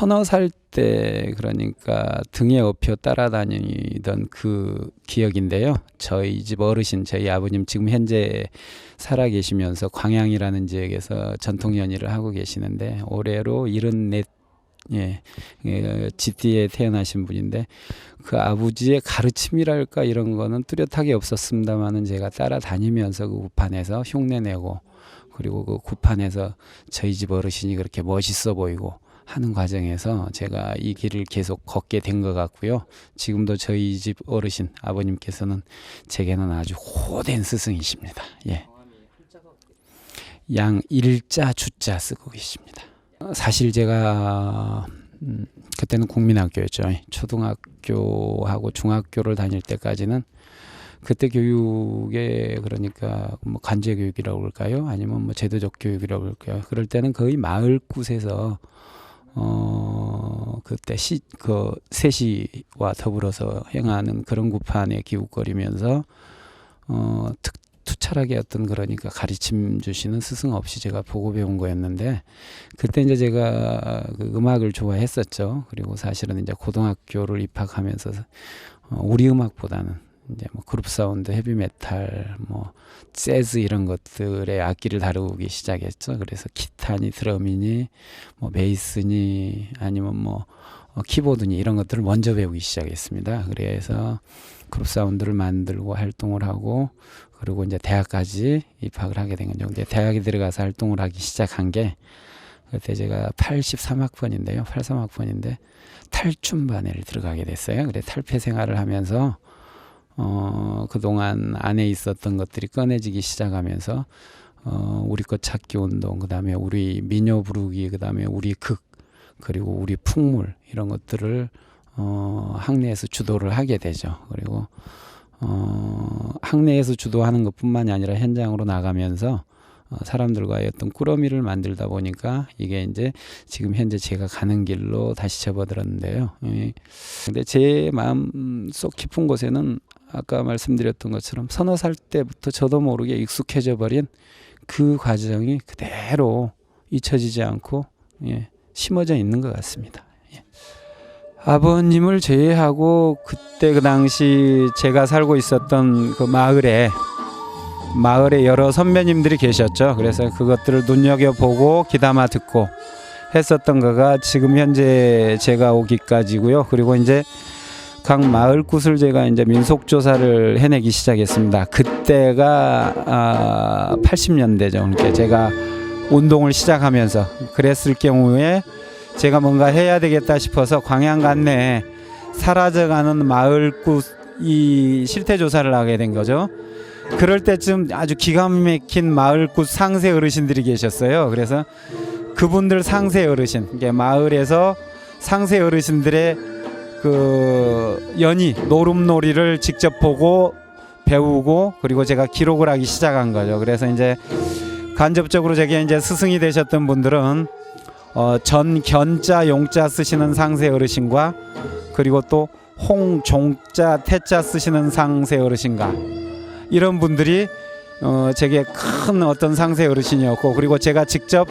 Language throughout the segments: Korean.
서너 살 때 그러니까 등에 업혀 따라다니던 그 기억인데요. 저희 집 어르신, 저희 아버님 지금 현재 살아계시면서 광양이라는 지역에서 전통 연희를 하고 계시는데 올해로 74 GT에 태어나신 분인데 그 아버지의 가르침이랄까 이런 거는 뚜렷하게 없었습니다만은 제가 따라다니면서 그 구판에서 흉내내고 그리고 그 구판에서 저희 집 어르신이 그렇게 멋있어 보이고 하는 과정에서 제가 이 길을 계속 걷게 된 것 같고요. 지금도 저희 집 어르신 아버님께서는 제게는 아주 호된 스승이십니다. 예. 양 일자 주자 쓰고 계십니다. 사실 제가 그때는 국민학교였죠. 초등학교하고 중학교를 다닐 때까지는 그때 교육에 그러니까 뭐 간제 교육이라고 그럴까요? 아니면 뭐 제도적 교육이라고 그럴까요? 그럴 때는 거의 마을 곳에서 그때 그 세시와 더불어서 행하는 그런 구판에 기웃거리면서 투철하게 어떤 그러니까 가르침 주시는 스승 없이 제가 보고 배운 거였는데 그때 이제 제가 그 음악을 좋아했었죠. 그리고 사실은 이제 고등학교를 입학하면서 우리 음악보다는 이제 뭐 그룹 사운드, 헤비메탈, 뭐 재즈 이런 것들의 악기를 다루기 시작했죠. 그래서 기타니, 드럼이니, 뭐 베이스니, 아니면 뭐 키보드니 이런 것들을 먼저 배우기 시작했습니다. 그래서 그룹 사운드를 만들고 활동을 하고 그리고 이제 대학까지 입학을 하게 된 거죠. 이제 대학에 들어가서 활동을 하기 시작한 게 그때 제가 83학번인데요. 83학번인데 탈춤반에 들어가게 됐어요. 그래 탈패 생활을 하면서 그동안 안에 있었던 것들이 꺼내지기 시작하면서 우리 것 찾기 운동, 그다음에 우리 민요 부르기, 그다음에 우리 극, 그리고 우리 풍물 이런 것들을 학내에서 주도를 하게 되죠. 그리고 학내에서 주도하는 것뿐만이 아니라 현장으로 나가면서 사람들과의 어떤 꾸러미를 만들다 보니까 이게 이제 지금 현재 제가 가는 길로 다시 접어들었는데요. 근데 제 마음 속 깊은 곳에는 아까 말씀드렸던 것처럼 서너 살 때부터 저도 모르게 익숙해져 버린 그 과정이 그대로 잊혀지지 않고 심어져 있는 것 같습니다. 아버님을 제외하고 그때 그 당시 제가 살고 있었던 그 마을에 여러 선배님들이 계셨죠. 그래서 그것들을 눈여겨보고 귀담아 듣고 했었던 거가 지금 현재 제가 오기까지고요. 그리고 이제 각 마을 곳을 제가 이제 민속조사를 해내기 시작했습니다. 그때가 80년대죠. 그러니까 제가 운동을 시작하면서 그랬을 경우에 제가 뭔가 해야 되겠다 싶어서 광양 관내에 사라져가는 마을 곳 이 실태 조사를 하게 된 거죠. 그럴 때쯤 아주 기가 막힌 마을 곳 상세 어르신들이 계셨어요. 그래서 그분들 상세 어르신, 이게 마을에서 상세 어르신들의 그 연희 노름놀이를 직접 보고 배우고 그리고 제가 기록을 하기 시작한 거죠. 그래서 이제 간접적으로 제게 이제 스승이 되셨던 분들은 전견자 용자 쓰시는 상세 어르신과 그리고 또 홍종자 태자 쓰시는 상세 어르신과 이런 분들이 제게 큰 어떤 상세 어르신이었고 그리고 제가 직접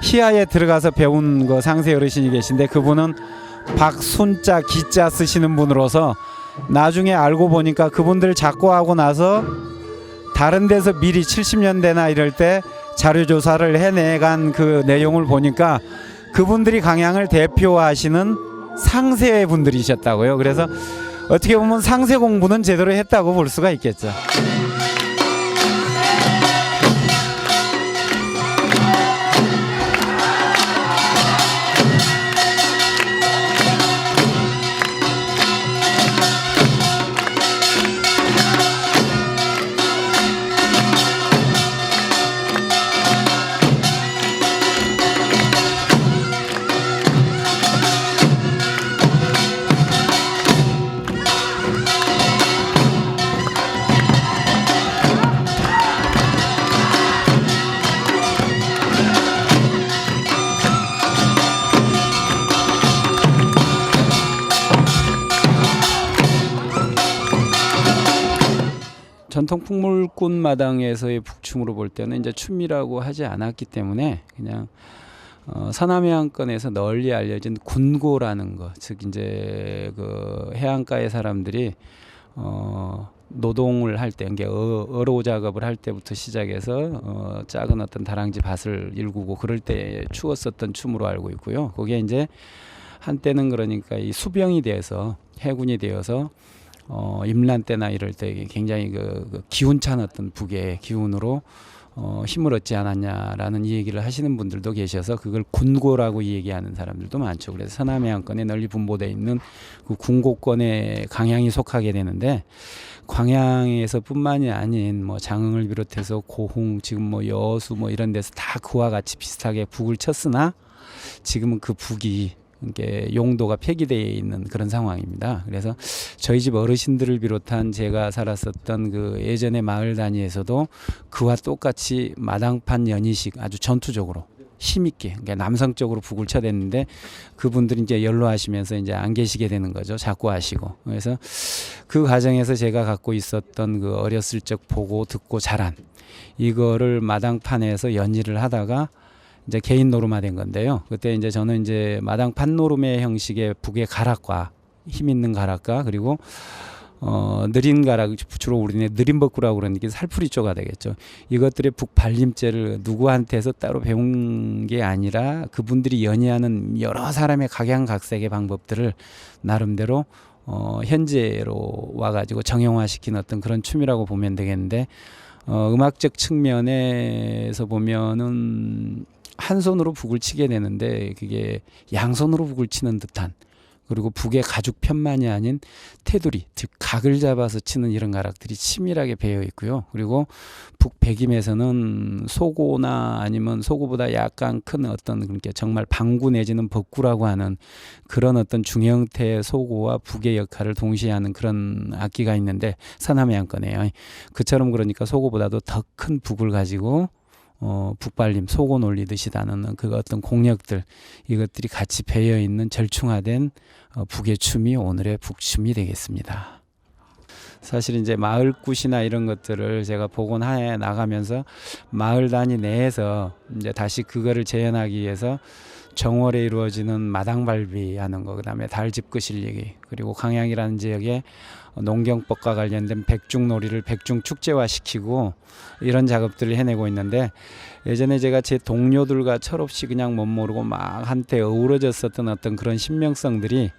희하에 들어가서 배운 그 상세 어르신이 계신데 그분은 박순자 기자 쓰시는 분으로서 나중에 알고 보니까 그분들 작고하고 나서 다른 데서 미리 70년대나 이럴 때 자료조사를 해내간 그 내용을 보니까 그분들이 강양을 대표하시는 상세 분들이셨다고요. 그래서 어떻게 보면 상세 공부는 제대로 했다고 볼 수가 있겠죠. 전통 풍물꽃 마당에서의 북춤으로 볼 때는 이제 춤이라고 하지 않았기 때문에 그냥 서남해안권에서 널리 알려진 군고라는 거, 즉 이제 그 해안가의 사람들이 노동을 할 때, 그러니까 어로 작업을 할 때부터 시작해서 작은 어떤 다랑쥐 밭을 일구고 그럴 때 추었었던 춤으로 알고 있고요. 그게 이제 한때는 그러니까 이 수병이 되어서 해군이 되어서 임란 때나 이럴 때 굉장히 그 기운찬 어떤 북의 기운으로 힘을 얻지 않았냐라는 이 얘기를 하시는 분들도 계셔서 그걸 군고라고 얘기하는 사람들도 많죠. 그래서 서남해안권에 널리 분포되어 있는 그 군고권의 강양이 속하게 되는데, 광양에서뿐만이 아닌 뭐 장흥을 비롯해서 고흥, 지금 뭐 여수 뭐 이런 데서 다 그와 같이 비슷하게 북을 쳤으나 지금은 그 북이 이게 용도가 폐기되어 있는 그런 상황입니다. 그래서 저희 집 어르신들을 비롯한 제가 살았었던 그 예전의 마을 단위에서도 그와 똑같이 마당판 연희식 아주 전투적으로 힘있게, 그러니까 남성적으로 북을 쳐댔는데 그분들이 이제 연로하시면서 이제 안 계시게 되는 거죠. 자꾸 하시고. 그래서 그 과정에서 제가 갖고 있었던 그 어렸을 적 보고 듣고 자란 이거를 마당판에서 연희를 하다가 이제 개인 노름화된 건데요. 그때 이제 저는 이제 마당판 노름의 형식의 북의 가락과 힘 있는 가락과 그리고 느린 가락, 주로 우리는 느린 벅구라고 그러니까 살풀이 쪼가 되겠죠. 이것들의 북 발림죄를 누구한테서 따로 배운 게 아니라 그분들이 연희하는 여러 사람의 각양각색의 방법들을 나름대로 현재로 와가지고 정형화시킨 어떤 그런 춤이라고 보면 되겠는데, 음악적 측면에서 보면은 한 손으로 북을 치게 되는데 그게 양손으로 북을 치는 듯한, 그리고 북의 가죽편만이 아닌 테두리, 즉 각을 잡아서 치는 이런 가락들이 치밀하게 배어 있고요. 그리고 북 백임에서는 소고나 아니면 소고보다 약간 큰 어떤 그러니까 정말 방구 내지는 벅구라고 하는 그런 어떤 중형태의 소고와 북의 역할을 동시에 하는 그런 악기가 있는데 서남해안권에요. 그처럼 그러니까 소고보다도 더 큰 북을 가지고 북발림, 소고 놀리듯이 다는 그 어떤 공력들, 이것들이 같이 배어 있는 절충화된 북의 춤이 오늘의 북춤이 되겠습니다. 사실 이제 마을굿이나 이런 것들을 제가 복원해 나가면서 마을 단위 내에서 이제 다시 그거를 재현하기 위해서 정월에 이루어지는 마당발비하는 거, 그다음에 달집그 실리기, 그리고 강양이라는 지역에 농경법과 관련된 백중놀이를 백중축제화시키고 이런 작업들을 해내고 있는데, 예전에 제가 제 동료들과 철없이 그냥 못 모르고 막 한때 어우러졌었던 어떤 그런 신명성들이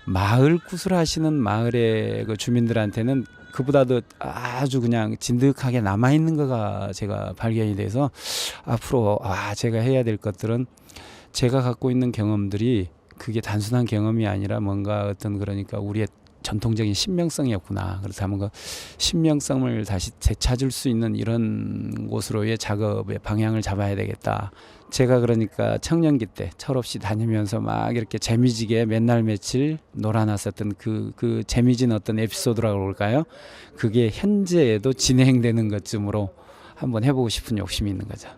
마을굿을 하시는 마을의 그 주민들한테는 그보다도 아주 그냥 진득하게 남아있는 거가 제가 발견이 돼서 앞으로 제가 해야 될 것들은 제가 갖고 있는 경험들이 그게 단순한 경험이 아니라 뭔가 어떤 그러니까 우리의 전통적인 신명성이었구나. 그렇다면 그 신명성을 다시 되찾을 수 있는 이런 곳으로의 작업의 방향을 잡아야 되겠다. 제가 그러니까 청년기 때 철없이 다니면서 막 이렇게 재미지게 맨날 며칠 놀아놨었던 그 재미진 어떤 에피소드라고 그럴까요? 그게 현재에도 진행되는 것쯤으로 한번 해보고 싶은 욕심이 있는 거죠.